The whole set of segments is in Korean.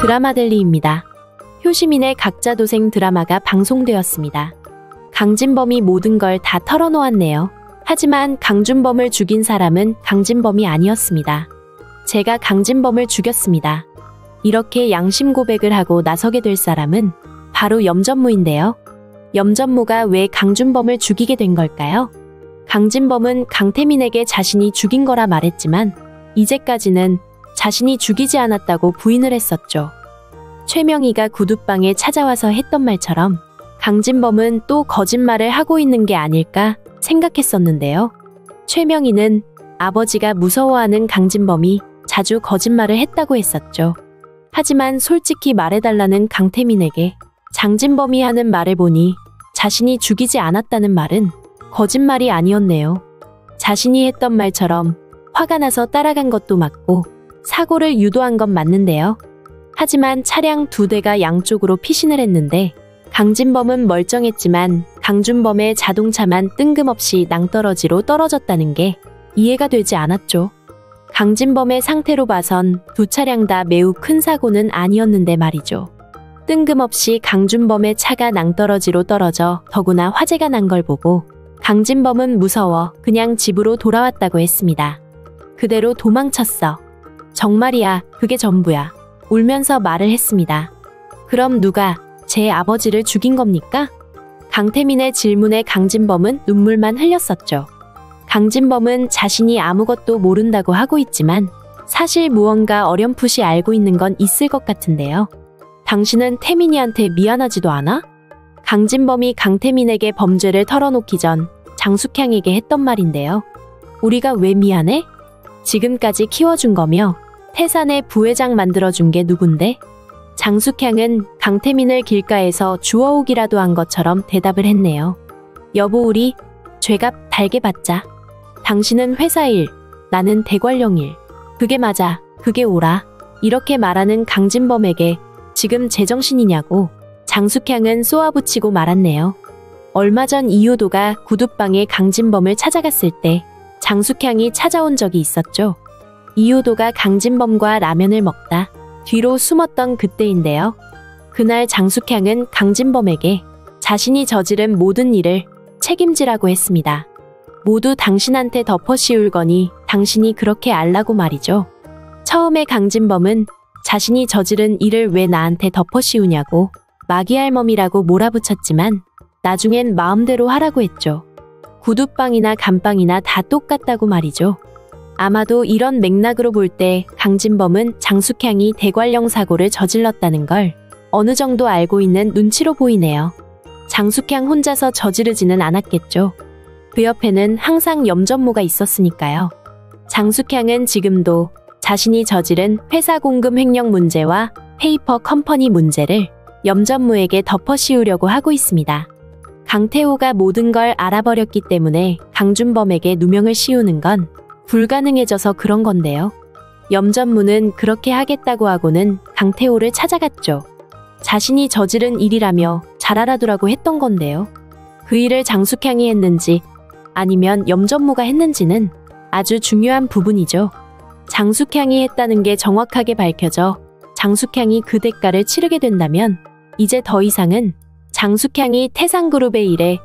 드라마들리입니다. 효시민의 각자도생 드라마가 방송되었습니다. 강진범이 모든 걸 다 털어놓았네요. 하지만 강준범을 죽인 사람은 강진범이 아니었습니다. 제가 강진범을 죽였습니다. 이렇게 양심 고백을 하고 나서게 될 사람은 바로 염전무인데요. 염전무가 왜 강준범을 죽이게 된 걸까요? 강진범은 강태민에게 자신이 죽인 거라 말했지만 이제까지는 자신이 죽이지 않았다고 부인을 했었죠. 최명희가 구두방에 찾아와서 했던 말처럼 강진범은 또 거짓말을 하고 있는 게 아닐까 생각했었는데요. 최명희는 아버지가 무서워하는 강진범이 자주 거짓말을 했다고 했었죠. 하지만 솔직히 말해달라는 강태민에게 장진범이 하는 말을 보니 자신이 죽이지 않았다는 말은 거짓말이 아니었네요. 자신이 했던 말처럼 화가 나서 따라간 것도 맞고 사고를 유도한 건 맞는데요. 하지만 차량 2대가 양쪽으로 피신을 했는데 강진범은 멀쩡했지만 강준범의 자동차만 뜬금없이 낭떠러지로 떨어졌다는 게 이해가 되지 않았죠. 강진범의 상태로 봐선 두 차량 다 매우 큰 사고는 아니었는데 말이죠. 뜬금없이 강준범의 차가 낭떠러지로 떨어져 더구나 화재가 난 걸 보고 강진범은 무서워 그냥 집으로 돌아왔다고 했습니다. 그대로 도망쳤어. 정말이야, 그게 전부야. 울면서 말을 했습니다. 그럼 누가 제 아버지를 죽인 겁니까? 강태민의 질문에 강진범은 눈물만 흘렸었죠. 강진범은 자신이 아무것도 모른다고 하고 있지만 사실 무언가 어렴풋이 알고 있는 건 있을 것 같은데요. 당신은 태민이한테 미안하지도 않아? 강진범이 강태민에게 범죄를 털어놓기 전 장숙향에게 했던 말인데요. 우리가 왜 미안해? 지금까지 키워준 거며 태산의 부회장 만들어준 게 누군데? 장숙향은 강태민을 길가에서 주워오기라도 한 것처럼 대답을 했네요. 여보, 우리 죄값 달게 받자. 당신은 회사 일, 나는 대관령 일. 그게 맞아, 그게 옳아. 이렇게 말하는 강진범에게 지금 제정신이냐고 장숙향은 쏘아붙이고 말았네요. 얼마 전 이효도가 구두방에 강진범을 찾아갔을 때 장숙향이 찾아온 적이 있었죠. 이효도가 강진범과 라면을 먹다 뒤로 숨었던 그때인데요. 그날 장숙향은 강진범에게 자신이 저지른 모든 일을 책임지라고 했습니다. 모두 당신한테 덮어씌울 거니 당신이 그렇게 알라고 말이죠. 처음에 강진범은 자신이 저지른 일을 왜 나한테 덮어씌우냐고 마귀할멈이라고 몰아붙였지만 나중엔 마음대로 하라고 했죠. 구두방이나 감방이나 다 똑같다고 말이죠. 아마도 이런 맥락으로 볼 때 강진범은 장숙향이 대관령 사고를 저질렀다는 걸 어느 정도 알고 있는 눈치로 보이네요. 장숙향 혼자서 저지르지는 않았겠죠. 그 옆에는 항상 염전무가 있었으니까요. 장숙향은 지금도 자신이 저지른 회사 공금 횡령 문제와 페이퍼 컴퍼니 문제를 염전무에게 덮어씌우려고 하고 있습니다. 강태호가 모든 걸 알아버렸기 때문에 강준범에게 누명을 씌우는 건 불가능해져서 그런 건데요. 염전무는 그렇게 하겠다고 하고는 강태호를 찾아갔죠. 자신이 저지른 일이라며 잘 알아두라고 했던 건데요. 그 일을 장숙향이 했는지 아니면 염전무가 했는지는 아주 중요한 부분이죠. 장숙향이 했다는 게 정확하게 밝혀져 장숙향이 그 대가를 치르게 된다면 이제 더 이상은 장숙향이 태산그룹의 일에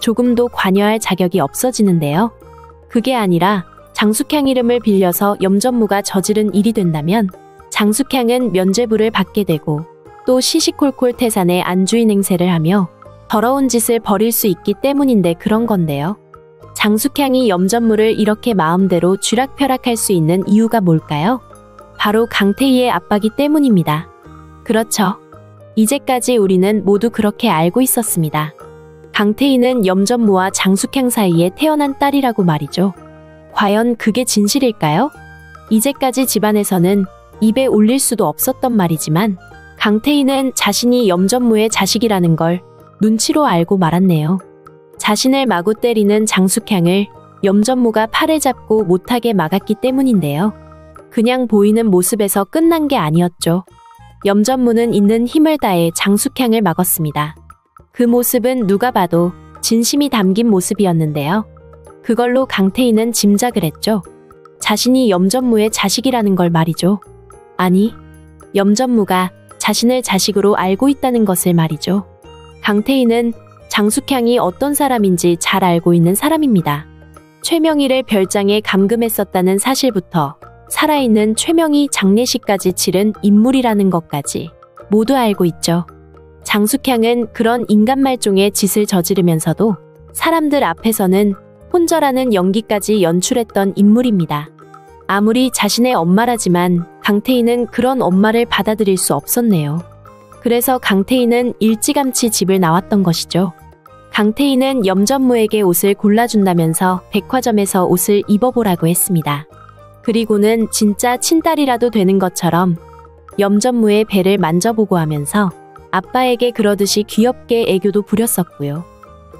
조금도 관여할 자격이 없어지는데요. 그게 아니라 장숙향 이름을 빌려서 염전무가 저지른 일이 된다면 장숙향은 면죄부를 받게 되고 또 시시콜콜 태산의 안주인 행세를 하며 더러운 짓을 벌일 수 있기 때문인데 그런 건데요. 장숙향이 염전무를 이렇게 마음대로 쥐락펴락할 수 있는 이유가 뭘까요? 바로 강태희의 압박이 때문입니다. 그렇죠. 이제까지 우리는 모두 그렇게 알고 있었습니다. 강태희는 염전무와 장숙향 사이에 태어난 딸이라고 말이죠. 과연 그게 진실일까요? 이제까지 집안에서는 입에 올릴 수도 없었던 말이지만 강태희는 자신이 염전무의 자식이라는 걸 눈치로 알고 말았네요. 자신을 마구 때리는 장숙향을 염전무가 팔을 잡고 못하게 막았기 때문인데요. 그냥 보이는 모습에서 끝난 게 아니었죠. 염전무는 있는 힘을 다해 장숙향을 막았습니다. 그 모습은 누가 봐도 진심이 담긴 모습이었는데요. 그걸로 강태희는 짐작을 했죠. 자신이 염전무의 자식이라는 걸 말이죠. 아니, 염전무가 자신을 자식으로 알고 있다는 것을 말이죠. 강태희는 장숙향이 어떤 사람인지 잘 알고 있는 사람입니다. 최명희를 별장에 감금했었다는 사실부터 살아있는 최명희 장례식까지 치른 인물이라는 것까지 모두 알고 있죠. 장숙향은 그런 인간말종의 짓을 저지르면서도 사람들 앞에서는 혼절하는 연기까지 연출했던 인물입니다. 아무리 자신의 엄마라지만 강태희는 그런 엄마를 받아들일 수 없었네요. 그래서 강태희는 일찌감치 집을 나왔던 것이죠. 강태희는 염전무에게 옷을 골라준다면서 백화점에서 옷을 입어보라고 했습니다. 그리고는 진짜 친딸이라도 되는 것처럼 염전무의 배를 만져보고 하면서 아빠에게 그러듯이 귀엽게 애교도 부렸었고요.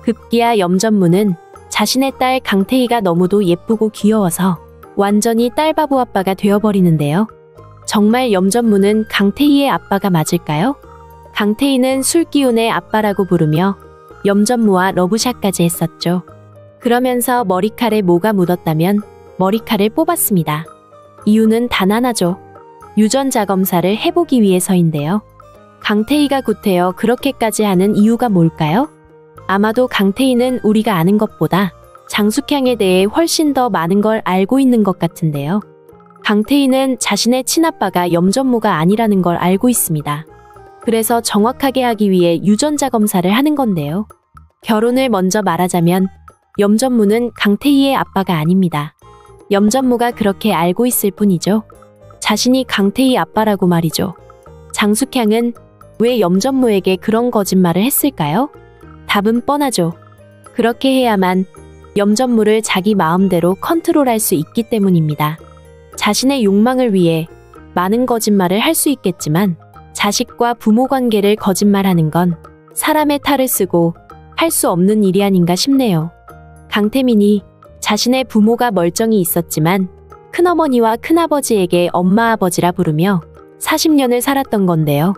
급기야 염전무는 자신의 딸 강태희가 너무도 예쁘고 귀여워서 완전히 딸바보 아빠가 되어버리는데요. 정말 염전무는 강태희의 아빠가 맞을까요? 강태희는 술기운의 아빠라고 부르며 염전무와 러브샷까지 했었죠. 그러면서 머리칼에 뭐가 묻었다면 머리칼을 뽑았습니다. 이유는 단 하나죠. 유전자 검사를 해보기 위해서인데요. 강태희가 구태여 그렇게까지 하는 이유가 뭘까요? 아마도 강태희는 우리가 아는 것보다 장숙향에 대해 훨씬 더 많은 걸 알고 있는 것 같은데요. 강태희는 자신의 친아빠가 염전무가 아니라는 걸 알고 있습니다. 그래서 정확하게 하기 위해 유전자 검사를 하는 건데요. 결혼을 먼저 말하자면 염전무는 강태희의 아빠가 아닙니다. 염전무가 그렇게 알고 있을 뿐이죠. 자신이 강태희 아빠라고 말이죠. 장숙향은 왜 염전무에게 그런 거짓말을 했을까요? 답은 뻔하죠. 그렇게 해야만 염전무를 자기 마음대로 컨트롤할 수 있기 때문입니다. 자신의 욕망을 위해 많은 거짓말을 할 수 있겠지만 자식과 부모 관계를 거짓말하는 건 사람의 탈을 쓰고 할 수 없는 일이 아닌가 싶네요. 강태민이 자신의 부모가 멀쩡히 있었지만 큰어머니와 큰아버지에게 엄마 아버지라 부르며 40년을 살았던 건데요.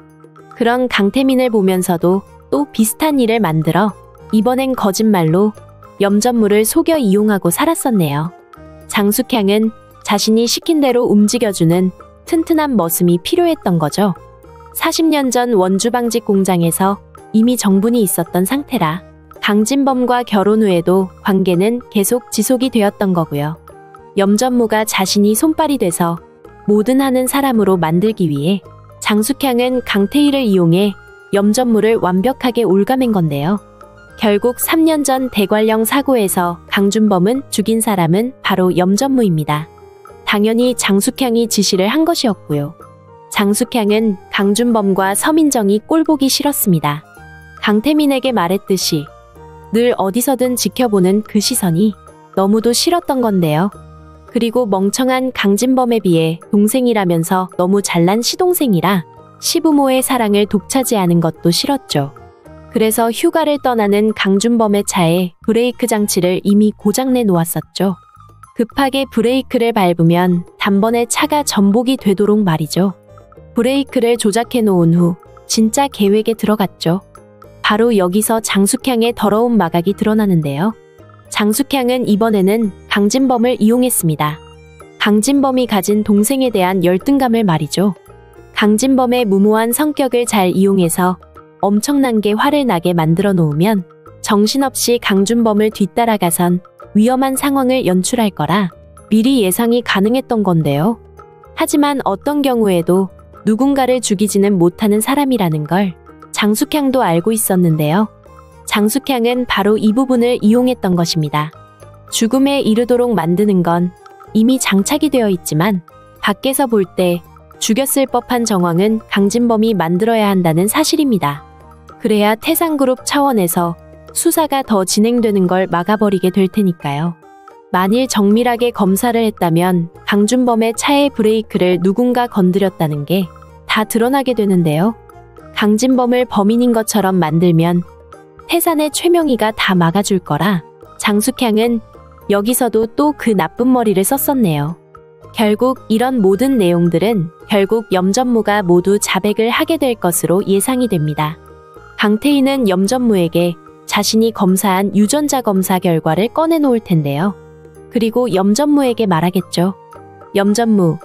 그런 강태민을 보면서도 또 비슷한 일을 만들어 이번엔 거짓말로 염전무를 속여 이용하고 살았었네요. 장숙향은 자신이 시킨 대로 움직여주는 튼튼한 머슴이 필요했던 거죠. 40년 전 원주방직 공장에서 이미 정분이 있었던 상태라 강진범과 결혼 후에도 관계는 계속 지속이 되었던 거고요. 염전무가 자신이 손발이 돼서 뭐든 하는 사람으로 만들기 위해 장숙향은 강태희를 이용해 염전무를 완벽하게 올가맨 건데요. 결국 3년 전 대관령 사고에서 강준범은 죽인 사람은 바로 염전무입니다. 당연히 장숙향이 지시를 한 것이었고요. 장숙향은 강준범과 서민정이 꼴보기 싫었습니다. 강태민에게 말했듯이 늘 어디서든 지켜보는 그 시선이 너무도 싫었던 건데요. 그리고 멍청한 강진범에 비해 동생이라면서 너무 잘난 시동생이라 시부모의 사랑을 독차지하는 것도 싫었죠. 그래서 휴가를 떠나는 강준범의 차에 브레이크 장치를 이미 고장내 놓았었죠. 급하게 브레이크를 밟으면 단번에 차가 전복이 되도록 말이죠. 브레이크를 조작해 놓은 후 진짜 계획에 들어갔죠. 바로 여기서 장숙향의 더러운 마각이 드러나는데요. 장숙향은 이번에는 강진범을 이용했습니다. 강진범이 가진 동생에 대한 열등감을 말이죠. 강진범의 무모한 성격을 잘 이용해서 엄청난 게 화를 나게 만들어 놓으면 정신없이 강준범을 뒤따라가선 위험한 상황을 연출할 거라 미리 예상이 가능했던 건데요. 하지만 어떤 경우에도 누군가를 죽이지는 못하는 사람이라는 걸 장숙향도 알고 있었는데요. 장숙향은 바로 이 부분을 이용했던 것입니다. 죽음에 이르도록 만드는 건 이미 장착이 되어 있지만 밖에서 볼 때 죽였을 법한 정황은 강진범이 만들어야 한다는 사실입니다. 그래야 태상그룹 차원에서 수사가 더 진행되는 걸 막아버리게 될 테니까요. 만일 정밀하게 검사를 했다면 강준범의 차의 브레이크를 누군가 건드렸다는 게 다 드러나게 되는데요. 강진범을 범인인 것처럼 만들면 태산의 최명희가 다 막아줄 거라 장숙향은 여기서도 또 그 나쁜 머리를 썼었네요. 결국 이런 모든 내용들은 결국 염전무가 모두 자백을 하게 될 것으로 예상이 됩니다. 강태희는 염전무에게 자신이 검사한 유전자 검사 결과를 꺼내놓을 텐데요. 그리고 염전무에게 말하겠죠. 염전무,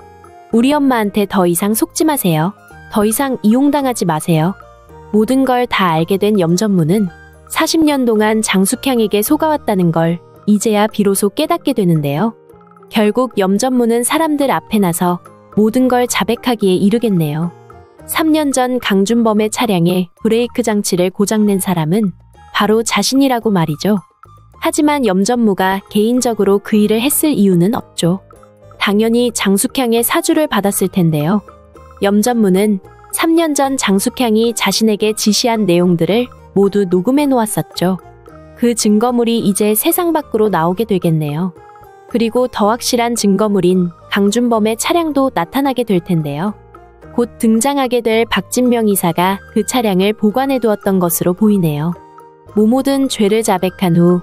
우리 엄마한테 더 이상 속지 마세요. 더 이상 이용당하지 마세요. 모든 걸 다 알게 된 염전무는 40년 동안 장숙향에게 속아왔다는 걸 이제야 비로소 깨닫게 되는데요. 결국 염전무는 사람들 앞에 나서 모든 걸 자백하기에 이르겠네요. 3년 전 강준범의 차량에 브레이크 장치를 고장낸 사람은 바로 자신이라고 말이죠. 하지만 염전무가 개인적으로 그 일을 했을 이유는 없죠. 당연히 장숙향의 사주를 받았을 텐데요. 염전무는 3년 전 장숙향이 자신에게 지시한 내용들을 모두 녹음해 놓았었죠. 그 증거물이 이제 세상 밖으로 나오게 되겠네요. 그리고 더 확실한 증거물인 강준범의 차량도 나타나게 될 텐데요. 곧 등장하게 될 박진명 이사가 그 차량을 보관해 두었던 것으로 보이네요. 모든 죄를 자백한 후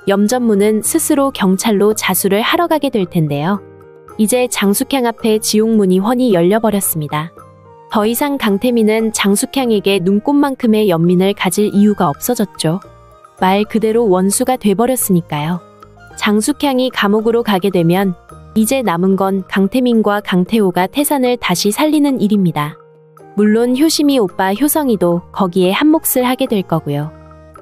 염전무는 스스로 경찰로 자수를 하러 가게 될 텐데요. 이제 장숙향 앞에 지옥문이 훤히 열려버렸습니다. 더 이상 강태민은 장숙향에게 눈꽃만큼의 연민을 가질 이유가 없어졌죠. 말 그대로 원수가 돼버렸으니까요. 장숙향이 감옥으로 가게 되면 이제 남은 건 강태민과 강태호가 태산을 다시 살리는 일입니다. 물론 효심이 오빠 효성이도 거기에 한몫을 하게 될 거고요.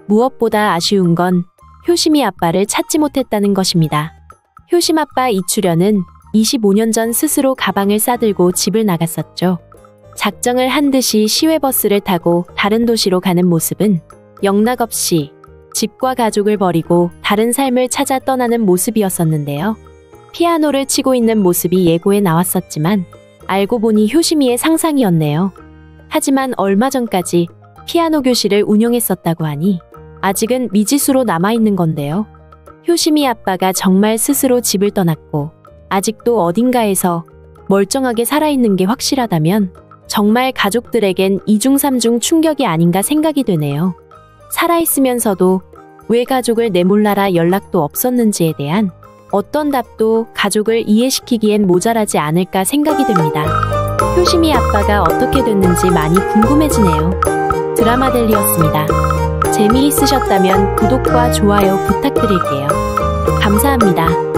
무엇보다 아쉬운 건 효심이 아빠를 찾지 못했다는 것입니다. 효심 아빠 이출연은 25년 전 스스로 가방을 싸들고 집을 나갔었죠. 작정을 한 듯이 시외버스를 타고 다른 도시로 가는 모습은 영락없이 집과 가족을 버리고 다른 삶을 찾아 떠나는 모습이었었는데요. 피아노를 치고 있는 모습이 예고에 나왔었지만 알고 보니 효심이의 상상이었네요. 하지만 얼마 전까지 피아노 교실을 운영했었다고 하니 아직은 미지수로 남아있는 건데요. 효심이 아빠가 정말 스스로 집을 떠났고 아직도 어딘가에서 멀쩡하게 살아있는 게 확실하다면 정말 가족들에겐 2중 3중 충격이 아닌가 생각이 되네요. 살아있으면서도 왜 가족을 내몰라라 연락도 없었는지에 대한 어떤 답도 가족을 이해시키기엔 모자라지 않을까 생각이 됩니다. 효심이 아빠가 어떻게 됐는지 많이 궁금해지네요. 드라마델리였습니다. 재미있으셨다면 구독과 좋아요 부탁드릴게요. 감사합니다.